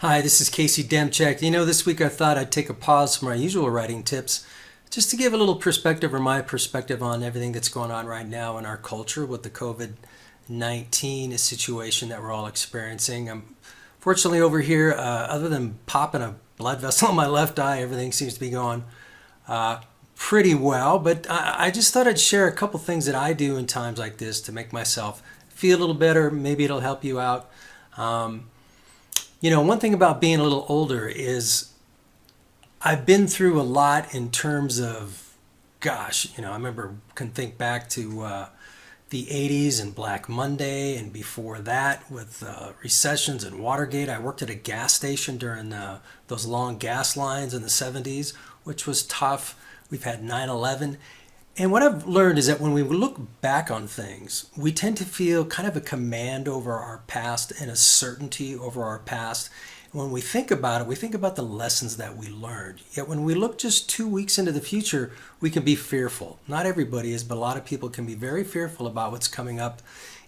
Hi, this is Casey Demchek. This week I thought I'd take a pause from my usual writing tips just to give a little perspective or my perspective on everything that's going on right now in our culture with the COVID-19 situation that we're all experiencing. Fortunately over here, other than popping a blood vessel in my left eye, everything seems to be going pretty well. But I just thought I'd share a couple things that I do in times like this to make myself feel a little better. Maybe it'll help you out. One thing about being a little older is I've been through a lot in terms of, I remember, can think back to the 80s and Black Monday, and before that with recessions and Watergate. I worked at a gas station during those long gas lines in the 70s, which was tough. We've had 9/11. And what I've learned is that when we look back on things, we tend to feel kind of a command over our past and a certainty over our past. And when we think about it, we think about the lessons that we learned. Yet when we look just 2 weeks into the future, we can be fearful. Not everybody is, but a lot of people can be very fearful about what's coming up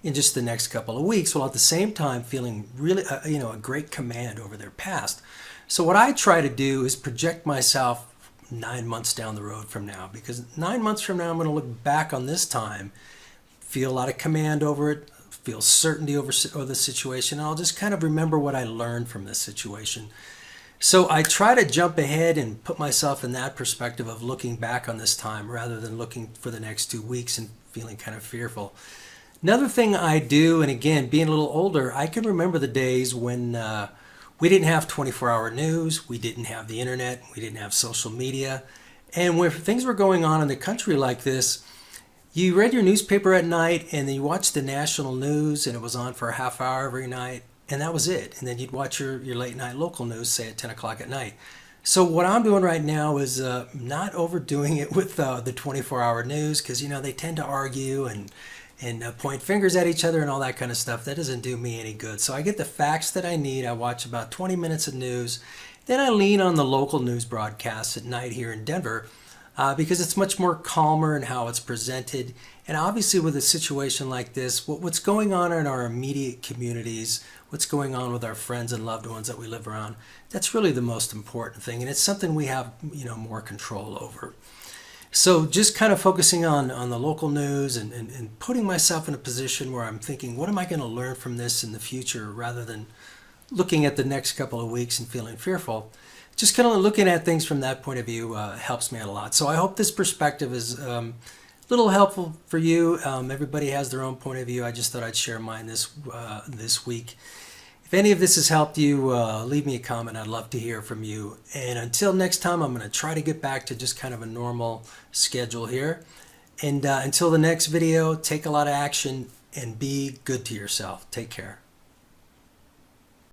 in just the next couple of weeks, while at the same time feeling really, a great command over their past. So what I try to do is project myself 9 months down the road from now, because 9 months from now I'm going to look back on this time, feel a lot of command over it, feel certainty over the situation, and I'll just kind of remember what I learned from this situation. So I try to jump ahead and put myself in that perspective of looking back on this time rather than looking for the next 2 weeks and feeling kind of fearful. Another thing I do, and again, being a little older, I can remember the days when we didn't have 24-hour news, we didn't have the internet, we didn't have social media. And when things were going on in the country like this, you read your newspaper at night and then you watched the national news, and it was on for a half hour every night, and that was it. And then you'd watch your late night local news, say at 10 o'clock at night. So what I'm doing right now is not overdoing it with the 24-hour news, because they tend to argue and point fingers at each other and all that kind of stuff. That doesn't do me any good. So I get the facts that I need. I watch about 20 minutes of news. Then I lean on the local news broadcasts at night here in Denver because it's much more calmer in how it's presented. And obviously with a situation like this, what's going on in our immediate communities, what's going on with our friends and loved ones that we live around, that's really the most important thing. And it's something we have more control over. So just kind of focusing on the local news and putting myself in a position where I'm thinking, what am I going to learn from this in the future, rather than looking at the next couple of weeks and feeling fearful. Just kind of looking at things from that point of view helps me out a lot. So I hope this perspective is a little helpful for you. Everybody has their own point of view. I just thought I'd share mine this week. If any of this has helped you, leave me a comment. I'd love to hear from you. And until next time, I'm going to try to get back to just kind of a normal schedule here. And until the next video, take a lot of action and be good to yourself. Take care.